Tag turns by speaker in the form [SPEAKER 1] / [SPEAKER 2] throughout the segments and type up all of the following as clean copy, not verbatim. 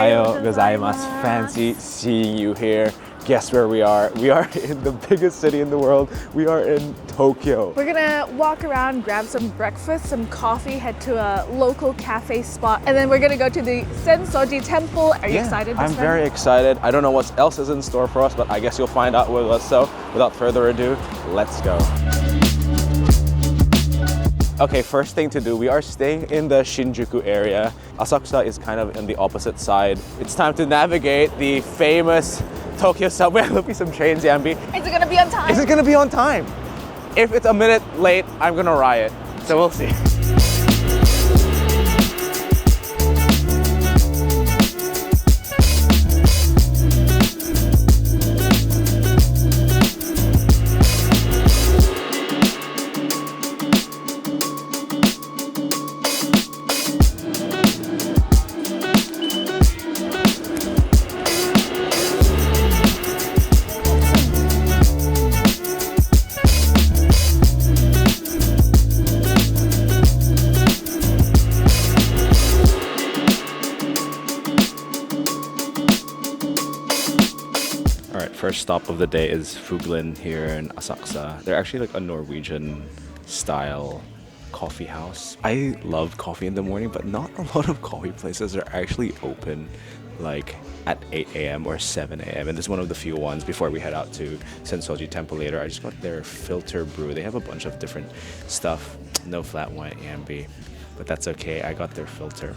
[SPEAKER 1] Ohayo gozaimasu. Fancy seeing you here. Guess where we are? We are in the biggest city in the world. We are in Tokyo.
[SPEAKER 2] We're gonna walk around, grab some breakfast, some coffee, head to a local cafe spot, and then we're gonna go to the Sensō-ji temple. Are you excited?
[SPEAKER 1] I'm very excited. I don't know what else is in store for us, but I guess you'll find out with us. So without further ado, let's go. Okay, first thing to do, we are staying in the Shinjuku area. Asakusa is kind of on the opposite side. It's time to navigate the famous Tokyo subway. There'll be some trains, Yambi.
[SPEAKER 2] Is it gonna be on time?
[SPEAKER 1] Is it gonna be on time? If it's a minute late, I'm gonna riot. So we'll see. First stop of the day is Fuglen here in Asakusa. They're actually like a Norwegian style coffee house. I love coffee in the morning, but not a lot of coffee places are actually open like at 8 a.m. or 7 a.m. And this is one of the few ones. Before we head out to Sensō-ji temple later, I just got their filter brew. They have a bunch of different stuff. No flat white Yambi, but that's okay. I got their filter.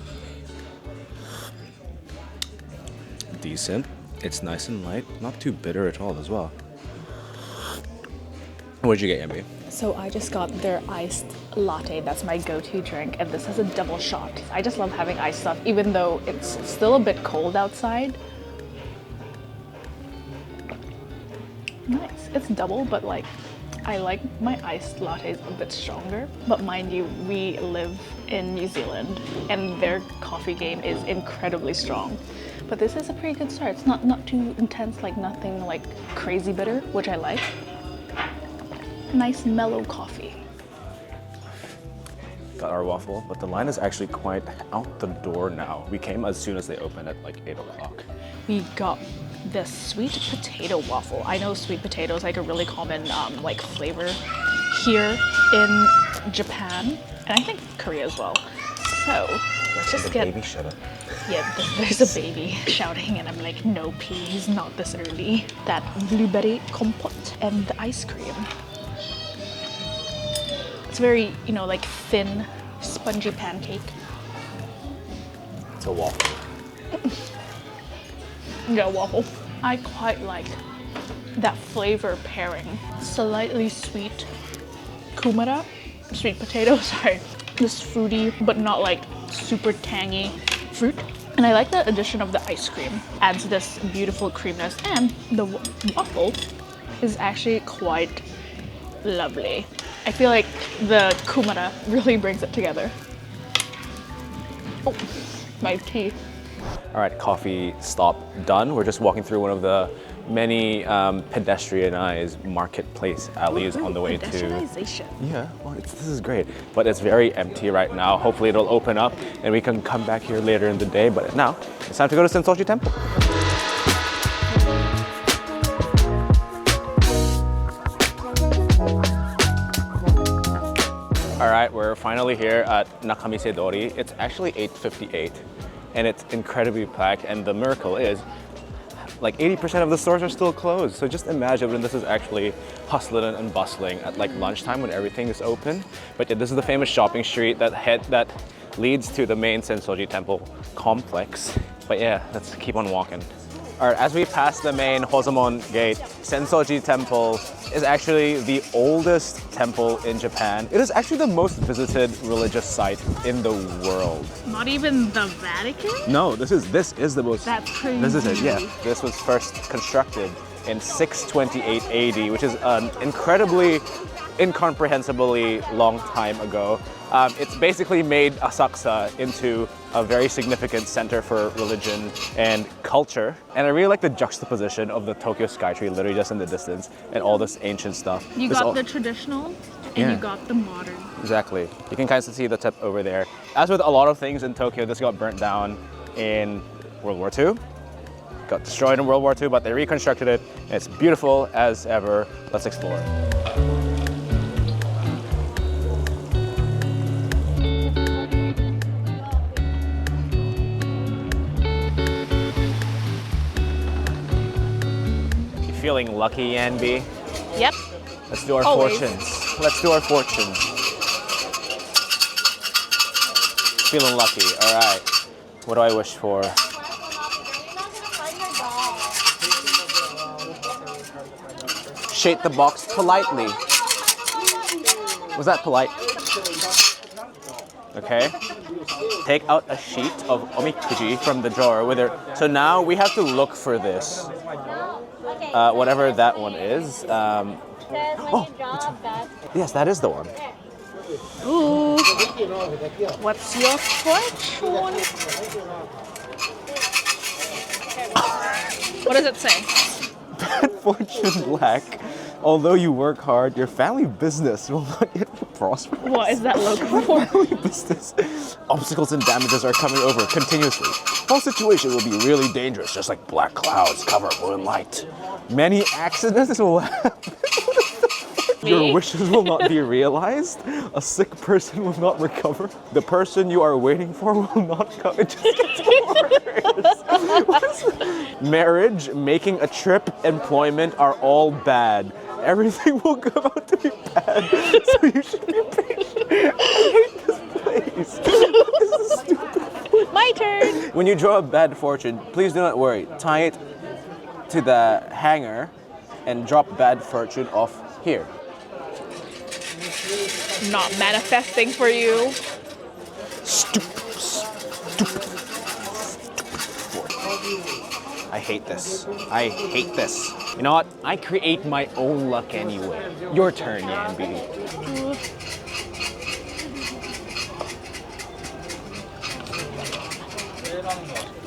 [SPEAKER 1] Decent. It's nice and light, not too bitter at all as well. What did you get, Yambi?
[SPEAKER 2] So I just got their iced latte. That's my go-to drink, and this has a double shot. I just love having iced stuff, even though it's still a bit cold outside. Nice. It's double, but like, I like my iced lattes a bit stronger. But mind you, we live in New Zealand, and their coffee game is incredibly strong. But this is a pretty good start. It's not too intense, like nothing like crazy bitter, which I like. Nice mellow coffee.
[SPEAKER 1] Got our waffle, but the line is actually quite out the door now. We came as soon as they opened at like 8 o'clock.
[SPEAKER 2] We got the sweet potato waffle. I know sweet potato is like a really common like flavor here in Japan, and I think Korea as well. So let's just get.
[SPEAKER 1] Baby, shut up.
[SPEAKER 2] Yeah, there's a baby shouting, and I'm like, no, please, not this early. That blueberry compote and the ice cream. It's very, you know, like thin, spongy pancake.
[SPEAKER 1] It's a waffle.
[SPEAKER 2] Yeah, waffle. I quite like that flavor pairing. Slightly sweet kumara, sweet potato, sorry. This fruity, but not like super tangy fruit. And I like the addition of the ice cream. Adds this beautiful creaminess, and the waffle is actually quite lovely. I feel like the kumara really brings it together. Oh, my tea.
[SPEAKER 1] All right, coffee stop done. We're just walking through one of the many pedestrianized marketplace alleys on the way to...
[SPEAKER 2] Pedestrianization.
[SPEAKER 1] Yeah, well, this is great. But it's very empty right now. Hopefully it'll open up and we can come back here later in the day. But now, it's time to go to Sensō-ji temple. All right, we're finally here at Nakamisedori. It's actually 8:58 and it's incredibly packed, and the miracle is like 80% of the stores are still closed. So just imagine when this is actually hustling and bustling at like lunchtime when everything is open. But yeah, this is the famous shopping street that leads to the main Sensō-ji temple complex. But yeah, let's keep on walking. All right, as we pass the main Hozomon gate, Sensō-ji temple is actually the oldest temple in Japan. It is actually the most visited religious site in the world.
[SPEAKER 2] Not even the Vatican?
[SPEAKER 1] No, this is the most visited. Yeah, this was first constructed in 628 AD, which is an incomprehensibly long time ago. It's basically made Asakusa into a very significant center for religion and culture. And I really like the juxtaposition of the Tokyo Skytree literally just in the distance and all this ancient stuff.
[SPEAKER 2] You got the traditional and you got the modern.
[SPEAKER 1] Exactly. You can kind of see the tip over there. As with a lot of things in Tokyo, this got burnt down in World War II. Got destroyed in World War II, but they reconstructed it. And it's beautiful as ever. Let's explore. You feeling lucky, Yanbi?
[SPEAKER 2] Yep.
[SPEAKER 1] Let's do our
[SPEAKER 2] Always.
[SPEAKER 1] fortunes. Let's do our fortunes. Feeling lucky, all right. What do I wish for? Shake the box politely. Was that polite? Okay. Take out a sheet of Omikuji from the drawer with her. So now we have to look for this. Whatever that one is. Yes, that is the one.
[SPEAKER 2] Ooh. What's your fortune? What does it say?
[SPEAKER 1] Bad fortune lack. Although you work hard, your family business will not yet prosper.
[SPEAKER 2] What is that Locavore?
[SPEAKER 1] Family business. Obstacles and damages are coming over continuously. Whole situation will be really dangerous, just like black clouds cover moonlight. Many accidents will happen. Your wishes will not be realized. A sick person will not recover. The person you are waiting for will not come. It just gets worse. Marriage, making a trip, employment are all bad. Everything will come out to be bad. So you should be patient. I hate this place. This is stupid.
[SPEAKER 2] My turn.
[SPEAKER 1] When you draw a bad fortune, please do not worry. Tie it to the hanger and drop bad fortune off here.
[SPEAKER 2] Not manifesting for you.
[SPEAKER 1] Stupid. I hate this. I hate this. You know what? I create my own luck anyway. Your turn, Yanbi.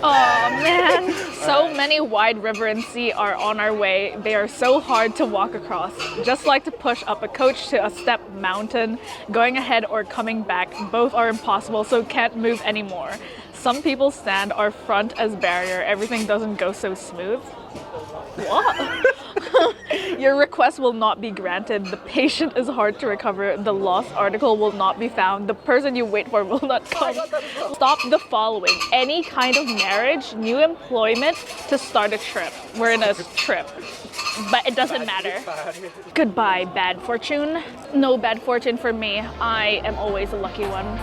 [SPEAKER 2] Oh man, so many wide river and sea are on our way. They are so hard to walk across. Just like to push up a coach to a step mountain, going ahead or coming back, both are impossible, so can't move anymore. Some people stand our front as barrier. Everything doesn't go so smooth. What? Your request will not be granted. The patient is hard to recover. The lost article will not be found. The person you wait for will not come. Stop the following. Any kind of marriage, new employment, to start a trip. We're in a trip. But it doesn't matter. Goodbye, bad fortune. No bad fortune for me. I am always a lucky one.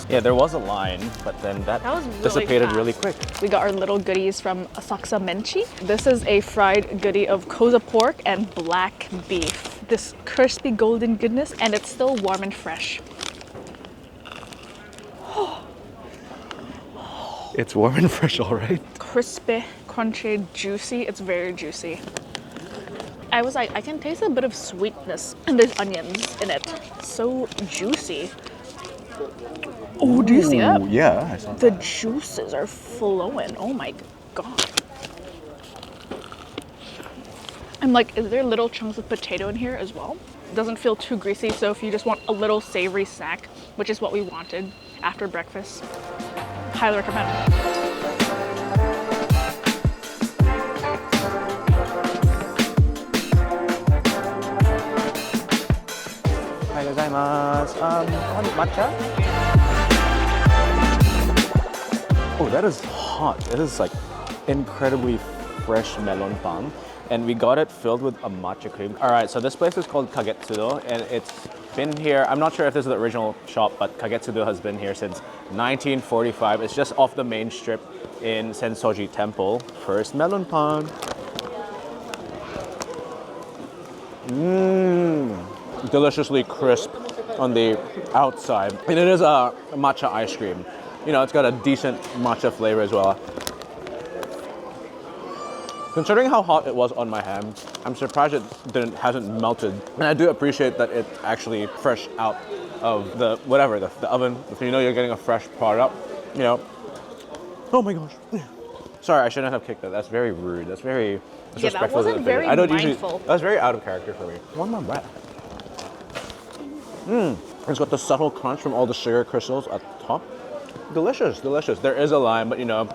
[SPEAKER 1] Yeah, there was a line, but then that
[SPEAKER 2] was really
[SPEAKER 1] dissipated
[SPEAKER 2] fast.
[SPEAKER 1] really quick.
[SPEAKER 2] We got our little goodies from Asakusa Menchi. This is a fried goodie of koza pork and black beef. This crispy golden goodness, and it's still warm and fresh.
[SPEAKER 1] It's warm and fresh, all right.
[SPEAKER 2] Crispy, crunchy, juicy. It's very juicy. I was like, I can taste a bit of sweetness, and there's onions in it. So juicy. Oh, do you see that?
[SPEAKER 1] Yeah, I saw
[SPEAKER 2] The juices are flowing. Oh my god. I'm like, is there little chunks of potato in here as well? It doesn't feel too greasy, so if you just want a little savory snack, which is what we wanted after breakfast, highly recommend.
[SPEAKER 1] Matcha? Oh, that is hot. It is like incredibly fresh melon pan. And we got it filled with a matcha cream. All right, so this place is called Kagetsudō, and it's been here. I'm not sure if this is the original shop, but Kagetsudō has been here since 1945. It's just off the main strip in Sensō-ji Temple. First melon pan. Deliciously crisp on the outside. And it is a matcha ice cream. You know, it's got a decent matcha flavor as well. Considering how hot it was on my hand, I'm surprised it hasn't melted. And I do appreciate that it's actually fresh out of the oven. If you know you're getting a fresh product, you know, oh my gosh. Sorry, I shouldn't have kicked that. That's very rude. That's very disrespectful.
[SPEAKER 2] That wasn't very
[SPEAKER 1] I don't
[SPEAKER 2] mindful.
[SPEAKER 1] usually. That was very out of character for me. One more breath. It's got the subtle crunch from all the sugar crystals at the top. Delicious, delicious. There is a lime, but you know,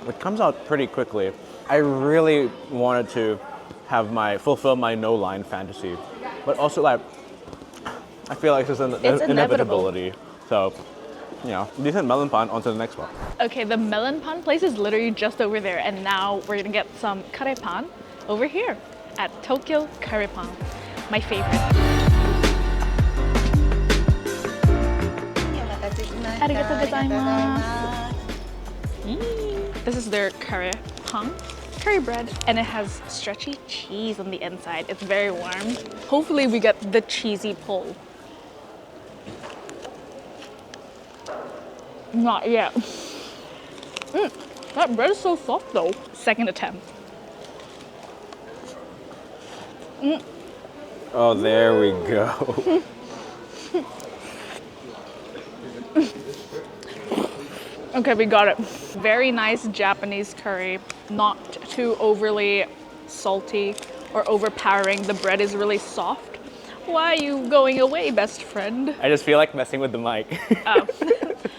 [SPEAKER 1] it comes out pretty quickly. I really wanted to fulfill my no line fantasy, but also like, I feel like this is an inevitability. So, you know, decent melon pan. On to the next one.
[SPEAKER 2] Okay, the melon pan place is literally just over there, and now we're gonna get some kare pan over here at Tokyo Kare Pan, my favorite. Arigatou gozaimasu. This is their kare pan, curry bread, and it has stretchy cheese on the inside. It's very warm. Hopefully we get the cheesy pull. Not yet. That bread is so soft though. Second attempt.
[SPEAKER 1] Oh, there we go.
[SPEAKER 2] Okay, we got it. Very nice Japanese curry, not too overly salty or overpowering. The bread is really soft. Why are you going away, best friend?
[SPEAKER 1] I just feel like messing with the mic.
[SPEAKER 2] Oh.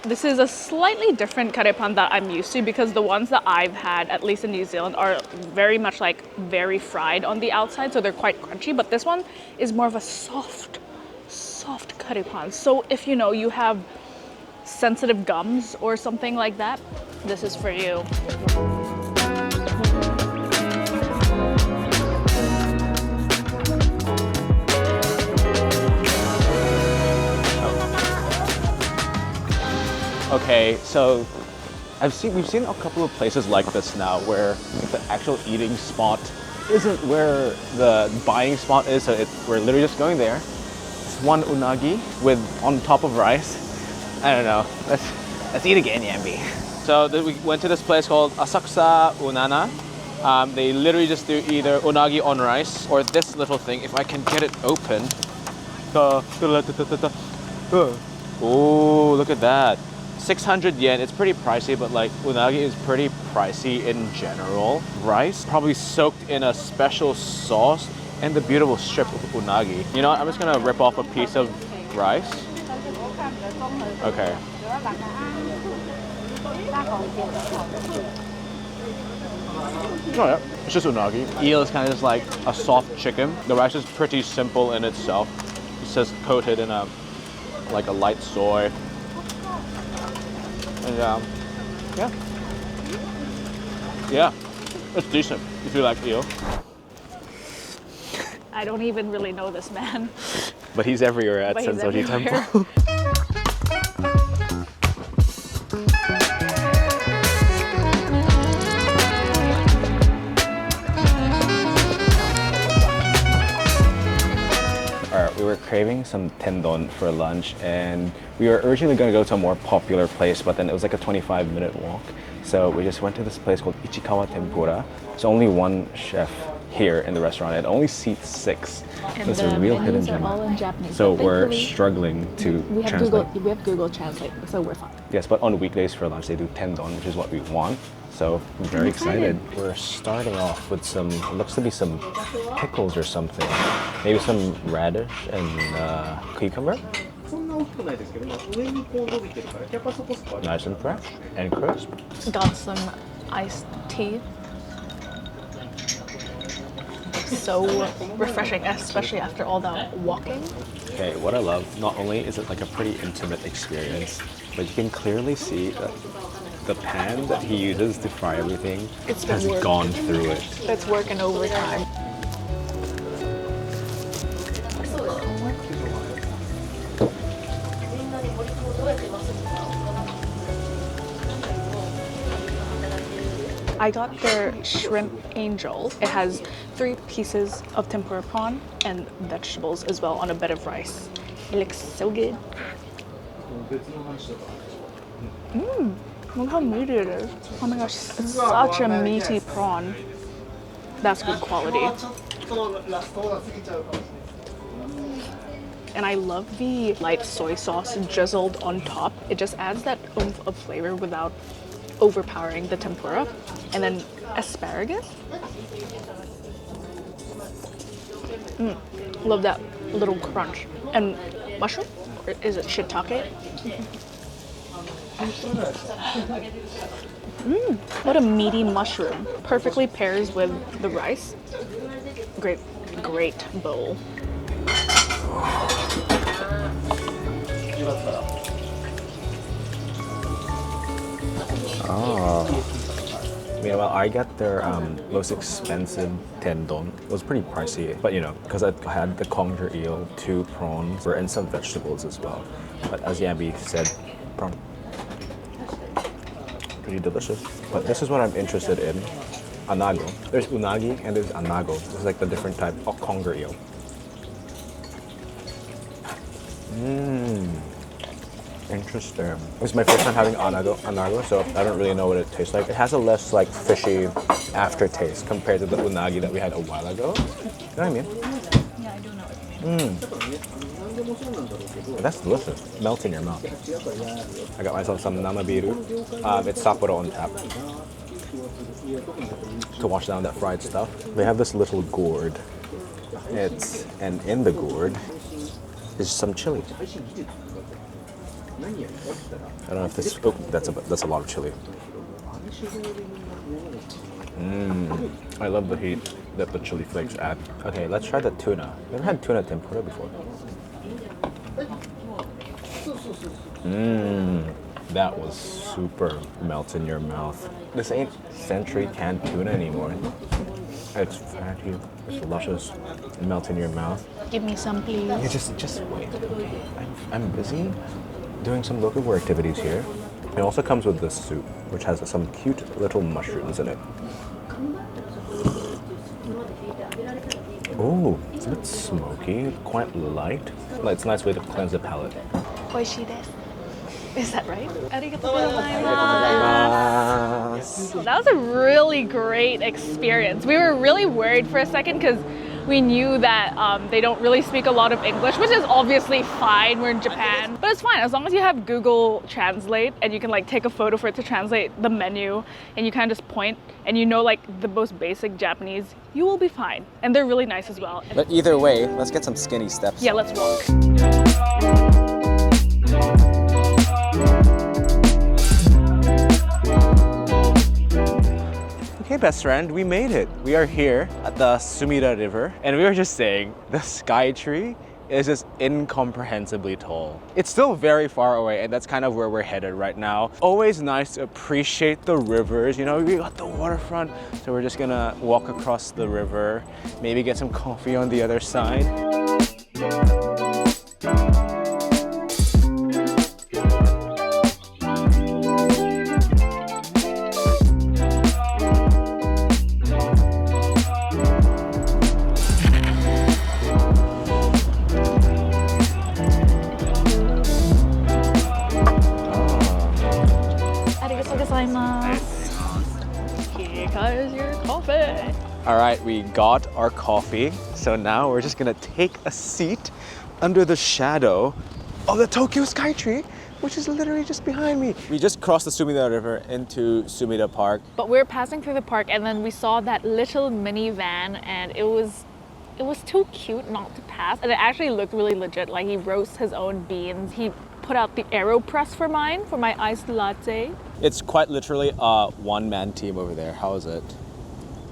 [SPEAKER 2] This is a slightly different kare pan that I'm used to, because the ones that I've had, at least in New Zealand, are very much like very fried on the outside, so they're quite crunchy. But this one is more of a soft kare pan. So if you know you have sensitive gums or something like that, this is for you.
[SPEAKER 1] Okay, so we've seen a couple of places like this now where the actual eating spot isn't where the buying spot is, so we're literally just going there. It's one unagi on top of rice. I don't know. Let's eat again, Yambi. So we went to this place called Asakusa Unana. They literally just do either unagi on rice or this little thing. If I can get it open. Oh, look at that. 600 yen. It's pretty pricey, but like unagi is pretty pricey in general. Rice probably soaked in a special sauce and the beautiful strip of unagi. You know what? I'm just gonna rip off a piece of rice. Okay. Oh yeah, it's just unagi. Eel is kind of just like a soft chicken. The rice is pretty simple in itself. It's just coated in a light soy. And yeah, it's decent if you like eel.
[SPEAKER 2] I don't even really know this man.
[SPEAKER 1] But he's everywhere at Sensō-ji Temple. We were craving some tendon for lunch, and we were originally going to go to a more popular place, but then it was like a 25-minute walk. So we just went to this place called Ichikawa Tempura. There's only one chef here in the restaurant. It only seats 6.
[SPEAKER 2] And
[SPEAKER 1] so it's a real hidden gem.
[SPEAKER 2] all in Japanese.
[SPEAKER 1] So we're struggling to translate.
[SPEAKER 2] We have Google Translate, so we're fine.
[SPEAKER 1] Yes, but on weekdays for lunch they do tendon, which is what we want. So I'm very excited. We're starting off with looks to be some pickles or something. Maybe some radish and cucumber. Nice and fresh and crisp.
[SPEAKER 2] Got some iced tea. So refreshing, especially after all that walking.
[SPEAKER 1] Okay, what I love, not only is it like a pretty intimate experience, but you can clearly see that the pan that he uses to fry everything has gone through it.
[SPEAKER 2] It's working overtime. I got their shrimp angel. It has 3 pieces of tempura prawn and vegetables as well on a bed of rice. It looks so good. Look how meaty it is. Oh my gosh, it's such a meaty prawn. That's good quality. And I love the light soy sauce drizzled on top. It just adds that oomph of flavor without overpowering the tempura. And then asparagus. Love that little crunch. And mushroom? Or is it shiitake? What a meaty mushroom. Perfectly pairs with the rice. Great, great bowl.
[SPEAKER 1] Oh. Meanwhile, I got their most expensive tendon. It was pretty pricey, but you know, because I had the conger eel, 2 prawns, and some vegetables as well. But as Yambi said, prawn. Pretty delicious. But this is what I'm interested in. Anago. There's unagi and there's anago. This is like the different type of conger eel. Interesting. This is my first time having anago, so I don't really know what it tastes like. It has a less like fishy aftertaste compared to the unagi that we had a while ago. You know what I mean?
[SPEAKER 2] Yeah, I do know what you mean.
[SPEAKER 1] That's delicious. Melts in your mouth. I got myself some namabiru. It's Sapporo on tap. To wash down that fried stuff. They have this little gourd. And in the gourd is some chili. I don't know if this. Oh, that's a lot of chili. I love the heat that the chili flakes add. Okay, let's try the tuna. Never had tuna tempura before. That was super melts in your mouth. This ain't Century canned tuna anymore. It's fatty, it's luscious, it melts in your mouth.
[SPEAKER 2] Give me some, please.
[SPEAKER 1] Yeah, just wait. Okay, I'm busy doing some Locavore activities here. It also comes with this soup, which has some cute little mushrooms in it. Oh, it's a bit smoky, quite light. It's a nice way to cleanse the palate.
[SPEAKER 2] Oishii desu. Is that right? That was a really great experience. We were really worried for a second because we knew that they don't really speak a lot of English, which is obviously fine. We're in Japan, but it's fine as long as you have Google Translate and you can like take a photo for it to translate the menu, and you kind of just point and you know like the most basic Japanese. You will be fine, and they're really nice as well.
[SPEAKER 3] But either way, let's get some skinny steps.
[SPEAKER 2] Yeah, let's walk.
[SPEAKER 1] Okay, best friend, we made it. We are here at the Sumida River, and we were just saying the Skytree is just incomprehensibly tall. It's still very far away, and that's kind of where we're headed right now. Always nice to appreciate the rivers. You know, we got the waterfront, so we're just gonna walk across the river, maybe get some coffee on the other side.
[SPEAKER 2] Here's your coffee.
[SPEAKER 1] All right, we got our coffee. So now we're just gonna take a seat under the shadow of the Tokyo Skytree, which is literally just behind me. We just crossed the Sumida River into Sumida Park.
[SPEAKER 2] But we were passing through the park and then we saw that little minivan, and it was too cute not to pass. And it actually looked really legit. Like he roasts his own beans. He put out the AeroPress for mine, for my iced latte.
[SPEAKER 1] It's quite literally a one-man team over there. How is it?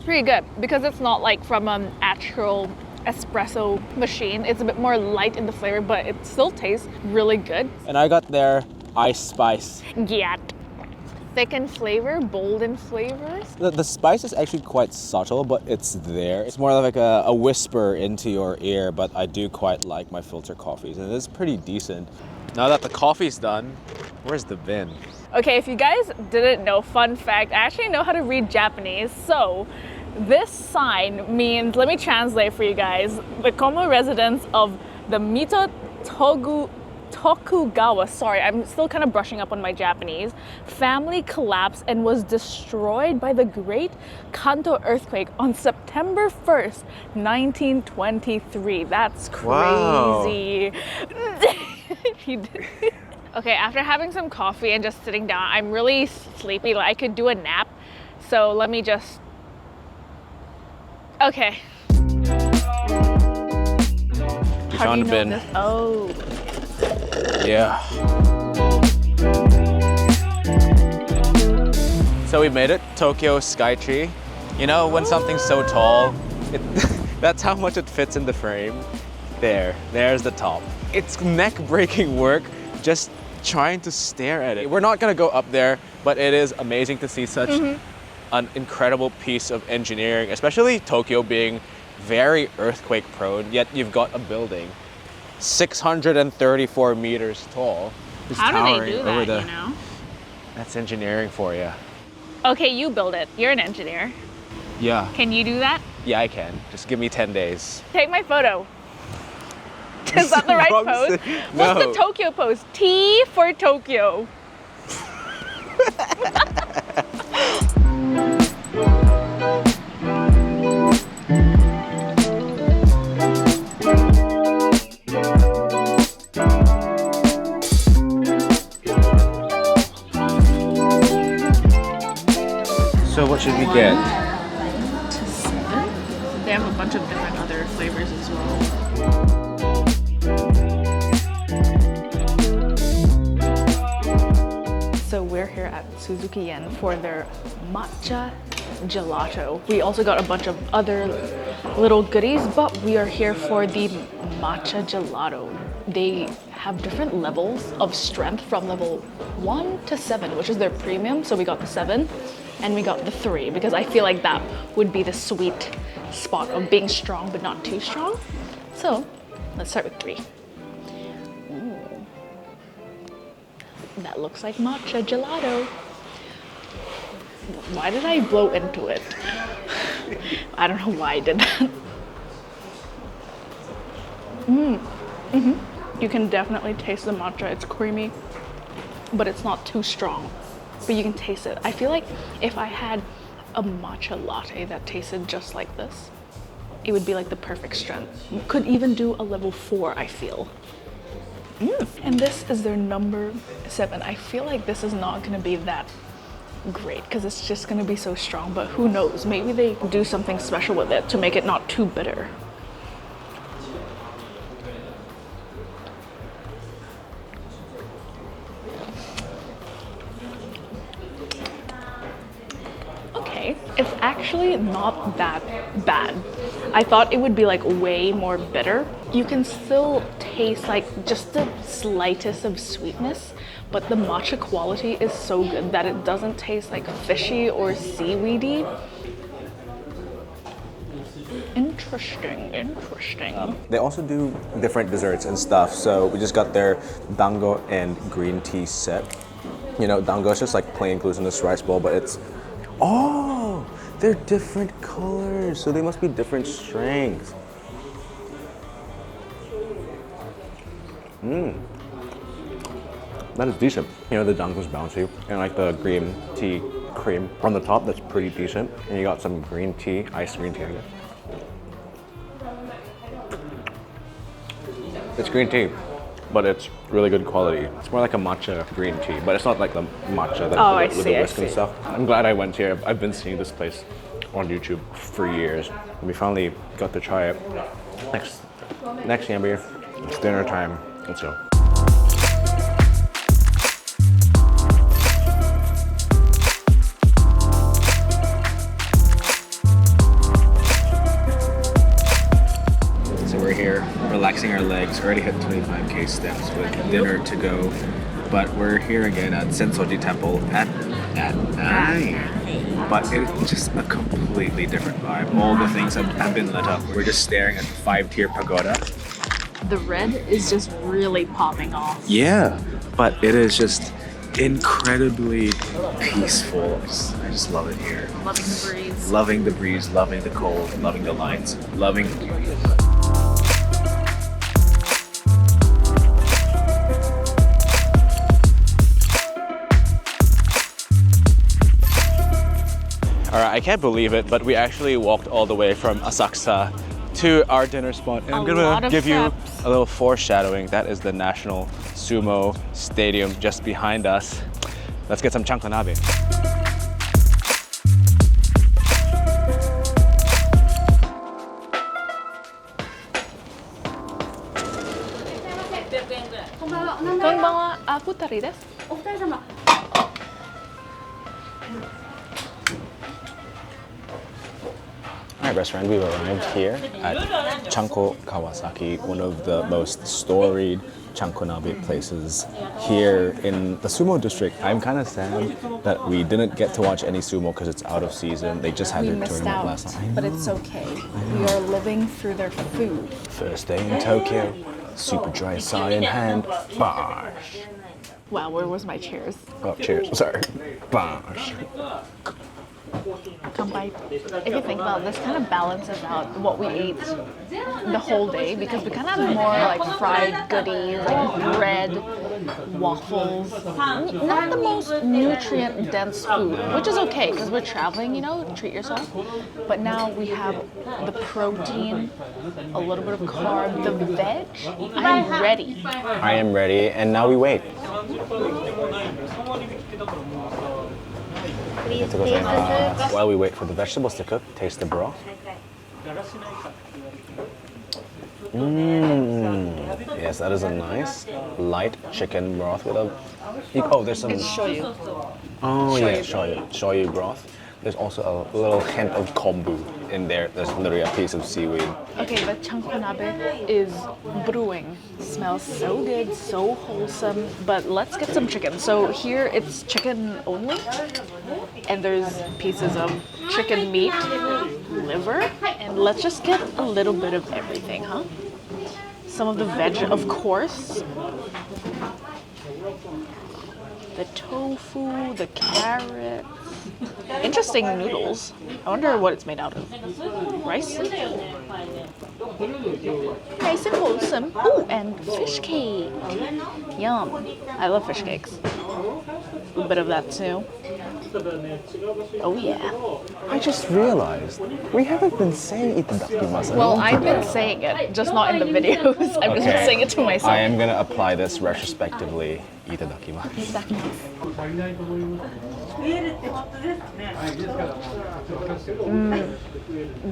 [SPEAKER 2] Pretty good, because it's not like from an actual espresso machine. It's a bit more light in the flavor, but it still tastes really good.
[SPEAKER 1] And I got their ice spice.
[SPEAKER 2] Gyat. Thick in flavor, bold in flavors.
[SPEAKER 1] The spice is actually quite subtle, but it's there. It's more like a whisper into your ear, but I do quite like my filter coffees, and it's pretty decent. Now that the coffee's done, where's the bin?
[SPEAKER 2] Okay, if you guys didn't know, fun fact, I actually know how to read Japanese. So this sign means, let me translate for you guys, the Como residents of the Mito Togu Tokugawa, sorry, I'm still kind of brushing up on my Japanese, family collapsed and was destroyed by the Great Kanto earthquake on September 1st, 1923. That's crazy.
[SPEAKER 1] Wow.
[SPEAKER 2] He did. Okay, after having some coffee and just sitting down, I'm really sleepy. Like I could do a nap. So let me just... Okay.
[SPEAKER 1] We
[SPEAKER 2] How do
[SPEAKER 1] found
[SPEAKER 2] you
[SPEAKER 1] a
[SPEAKER 2] know
[SPEAKER 1] bin.
[SPEAKER 2] this? Oh.
[SPEAKER 1] Yeah. So we made it, Tokyo Skytree. You know, when something's so tall, that's how much it fits in the frame. There's the top. It's neck-breaking work just trying to stare at it. We're not gonna go up there, but it is amazing to see such an incredible piece of engineering, especially Tokyo being very earthquake prone, yet you've got a building 634 meters tall. It's
[SPEAKER 2] How do
[SPEAKER 1] towering
[SPEAKER 2] they do
[SPEAKER 1] over
[SPEAKER 2] that, you know?
[SPEAKER 1] That's engineering for you.
[SPEAKER 2] Okay, you build it. You're an engineer.
[SPEAKER 1] Yeah.
[SPEAKER 2] Can you do that?
[SPEAKER 1] Yeah, I can. Just give me 10 days.
[SPEAKER 2] Take my photo. Is that the right
[SPEAKER 1] Wrong
[SPEAKER 2] pose?
[SPEAKER 1] thing.
[SPEAKER 2] What's
[SPEAKER 1] No.
[SPEAKER 2] the Tokyo pose? T for Tokyo.
[SPEAKER 1] So what should we get?
[SPEAKER 2] They have a bunch of different other flavors as well. So we're here at Suzukien for their matcha gelato. We also got a bunch of other little goodies, but we are here for the matcha gelato. They have different levels of strength from level 1 to 7, which is their premium. So we got the 7 and we got the 3 because I feel like that would be the sweet spot of being strong but not too strong. So let's start with 3. Ooh. That looks like matcha gelato. Why did I blow into it? I don't know why I did that. You can definitely taste the matcha. It's creamy, but it's not too strong. But you can taste it. I feel like if I had a matcha latte that tasted just like this, it would be like the perfect strength. You could even do a level 4, I feel. And this is their number 7. I feel like this is not gonna be that great because it's just gonna be so strong, but who knows? Maybe they do something special with it to make it not too bitter. It's actually not that bad. I thought it would be like way more bitter. You can still taste like just the slightest of sweetness, but the matcha quality is so good that it doesn't taste like fishy or seaweedy. Interesting.
[SPEAKER 3] They also do different desserts and stuff. So we just got their dango and green tea set. You know, dango is just like plain glutinous rice bowl, but it's, oh, they're different colors. So they must be different strengths. That is decent. You know, the dango's bouncy and like the green tea cream on the top, that's pretty decent. And you got some green tea, iced green tea, I guess. It's green tea, but it's really good quality. It's more like a matcha green tea, but it's not like the matcha that with the whisk and stuff. I'm glad I went here. I've been seeing this place on YouTube for years. We finally got to try it. Next Yambi, it's dinner time. Let's go. Relaxing our legs, already hit 25k steps with dinner to go, but we're here again at Sensō-ji temple at 9. But it's just a completely different vibe. All the things have been lit up. We're just staring at the 5-tier pagoda.
[SPEAKER 2] The red is just really popping off.
[SPEAKER 1] Yeah, but it is just incredibly peaceful. I just love it here.
[SPEAKER 2] Loving the breeze.
[SPEAKER 1] Loving the breeze, loving the cold, loving the lights, loving the beauty. I can't believe it, but we actually walked all the way from Asakusa to our dinner spot. And I'm gonna give you a little foreshadowing. That is the National Sumo Stadium just behind us. Let's get some Chanko Nabe.
[SPEAKER 2] Konbanwa, futari desu.
[SPEAKER 1] Alright, best friend, we've arrived here at Chanko Kawasaki, one of the most storied Chanko Nabe places here in the sumo district. I'm kind of sad that we didn't get to watch any sumo because it's out of season. They just had their tournament last night.
[SPEAKER 2] But it's okay. We are living through their food.
[SPEAKER 1] First day in Tokyo, super dry sai in hand, bosh.
[SPEAKER 2] Wow, where was my cheers?
[SPEAKER 1] Oh, cheers, sorry. Bosh.
[SPEAKER 2] Kanpai. If you think about it, this kind of balances out what we ate the whole day because we kind of have more like fried goodies, like bread, waffles. Not the most nutrient dense food, which is okay because we're traveling, you know, treat yourself. But now we have the protein, a little bit of carb, the veg. I'm ready.
[SPEAKER 1] I am ready, and now we wait. While we wait for the vegetables to cook, taste the broth. Yes, that is a nice light chicken broth with a. Oh, there's some.
[SPEAKER 2] It's shoyu.
[SPEAKER 1] Oh yeah, shoyu broth. There's also a little hint of kombu in there. There's literally a piece of seaweed.
[SPEAKER 2] Okay, but Chanko Nabe is brewing. Smells so good, so wholesome. But let's get some chicken. So here it's chicken only, and there's pieces of chicken meat, liver, and let's just get a little bit of everything, huh? Some of the veg, of course. The tofu, the carrots. Interesting noodles. I wonder what it's made out of. Rice? Nice and wholesome. Ooh, and fish cake. Yum. I love fish cakes. A bit of that too. Oh yeah.
[SPEAKER 1] I just realized we haven't been saying itadakimasu.
[SPEAKER 2] Well, I've been saying it, just not in the videos. I've just been saying it to myself.
[SPEAKER 1] I am gonna apply this retrospectively. Itadakimasu.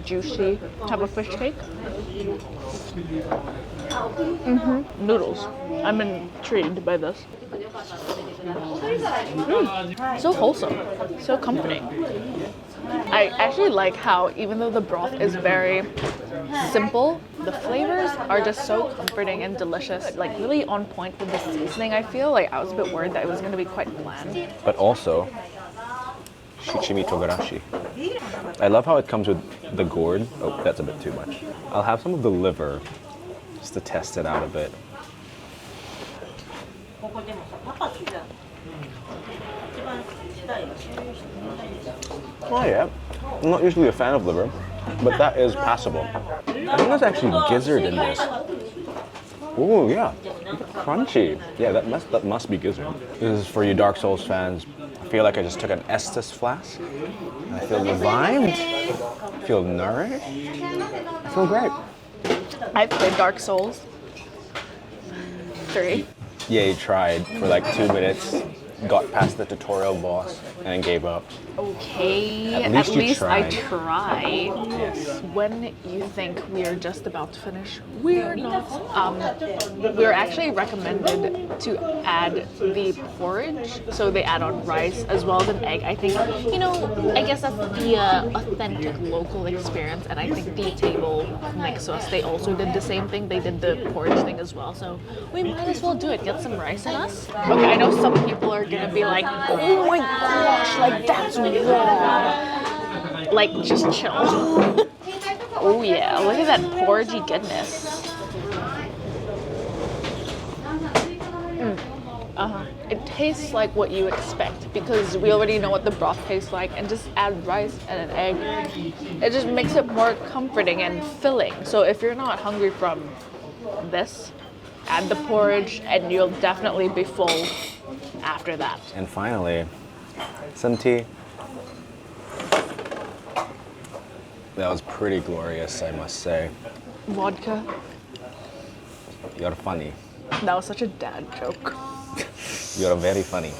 [SPEAKER 2] Juicy type of fish cake. Noodles. I'm intrigued by this. So wholesome, so comforting. I actually like how even though the broth is very simple, the flavors are just so comforting and delicious, like really on point with the seasoning. I feel like I was a bit worried that it was going to be quite bland.
[SPEAKER 1] But also, shichimi togarashi. I love how it comes with the gourd. Oh, that's a bit too much. I'll have some of the liver just to test it out a bit. Oh yeah, I'm not usually a fan of liver, but that is passable. I think there's actually gizzard in this. Oh yeah, crunchy. Yeah, that must be gizzard. This is for you Dark Souls fans. I feel like I just took an Estus flask. I feel revived. I feel nourished. I feel great.
[SPEAKER 2] I played Dark Souls 3.
[SPEAKER 1] Yeah, tried for like 2 minutes, got past the tutorial boss, and then gave up.
[SPEAKER 2] Okay,
[SPEAKER 1] At
[SPEAKER 2] at
[SPEAKER 1] least
[SPEAKER 2] least
[SPEAKER 1] you
[SPEAKER 2] I
[SPEAKER 1] tried.
[SPEAKER 2] tried.
[SPEAKER 1] Yes.
[SPEAKER 2] When you think we are just about to finish, we're not. We're actually recommended to add the porridge, so they add on rice as well as an egg. I think, you know, I guess that's the authentic local experience, and I think the table next to us, they also did the same thing. They did the porridge thing as well, so we might as well do it. Get some rice in us. Okay, I know some people are gonna be like, oh my gosh, like that's wrong. Like, just chill. Oh yeah, look at that porridgey goodness. It tastes like what you expect because we already know what the broth tastes like, and just add rice and an egg. It just makes it more comforting and filling. So if you're not hungry from this, add the porridge and you'll definitely be full after that.
[SPEAKER 1] And finally, some tea.
[SPEAKER 3] That was pretty glorious, I must say.
[SPEAKER 2] Vodka.
[SPEAKER 3] You're funny.
[SPEAKER 2] That was such a dad joke.
[SPEAKER 3] You're very funny.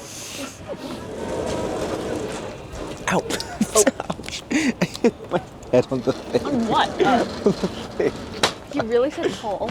[SPEAKER 3] Ow! Ouch! I hit my head on the thing.
[SPEAKER 2] On what? You really said Paul.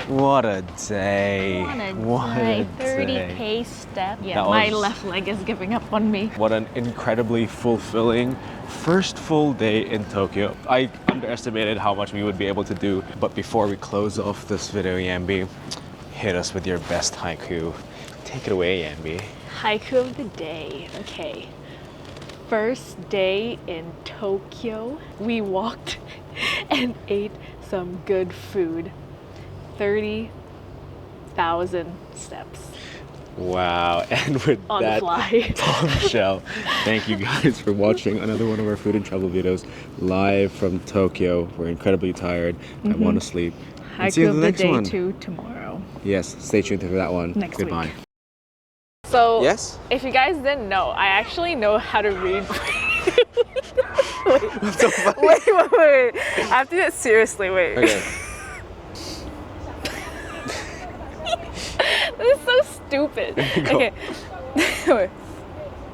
[SPEAKER 3] What a day.
[SPEAKER 2] What a
[SPEAKER 3] day.
[SPEAKER 2] 30K step. Yeah,
[SPEAKER 3] That
[SPEAKER 2] my
[SPEAKER 3] was-
[SPEAKER 2] left leg is giving up on me.
[SPEAKER 3] What an incredibly fulfilling first full day in Tokyo. I underestimated how much we would be able to do, but before we close off this video, Yambi, hit us with your best haiku. Take it away, Yambi.
[SPEAKER 2] Haiku of the day. Okay. First day in Tokyo, we walked and ate some good food. 30,000 steps
[SPEAKER 3] Wow, and with
[SPEAKER 2] on the
[SPEAKER 3] that
[SPEAKER 2] fly.
[SPEAKER 3] bombshell, thank you guys for watching another one of our food and travel videos live from Tokyo. We're incredibly tired. I want to sleep. And see you
[SPEAKER 2] Haiku
[SPEAKER 3] in
[SPEAKER 2] of
[SPEAKER 3] the
[SPEAKER 2] the
[SPEAKER 3] next
[SPEAKER 2] day
[SPEAKER 3] one.
[SPEAKER 2] to tomorrow.
[SPEAKER 3] Yes, stay tuned for that one.
[SPEAKER 2] Next
[SPEAKER 3] Goodbye.
[SPEAKER 2] week. So,
[SPEAKER 3] Yes?
[SPEAKER 2] if you guys didn't know, I actually know how to read. wait. I have to do it seriously. Wait.
[SPEAKER 3] Okay.
[SPEAKER 2] This is so stupid. Okay. Wait.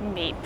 [SPEAKER 2] Meep.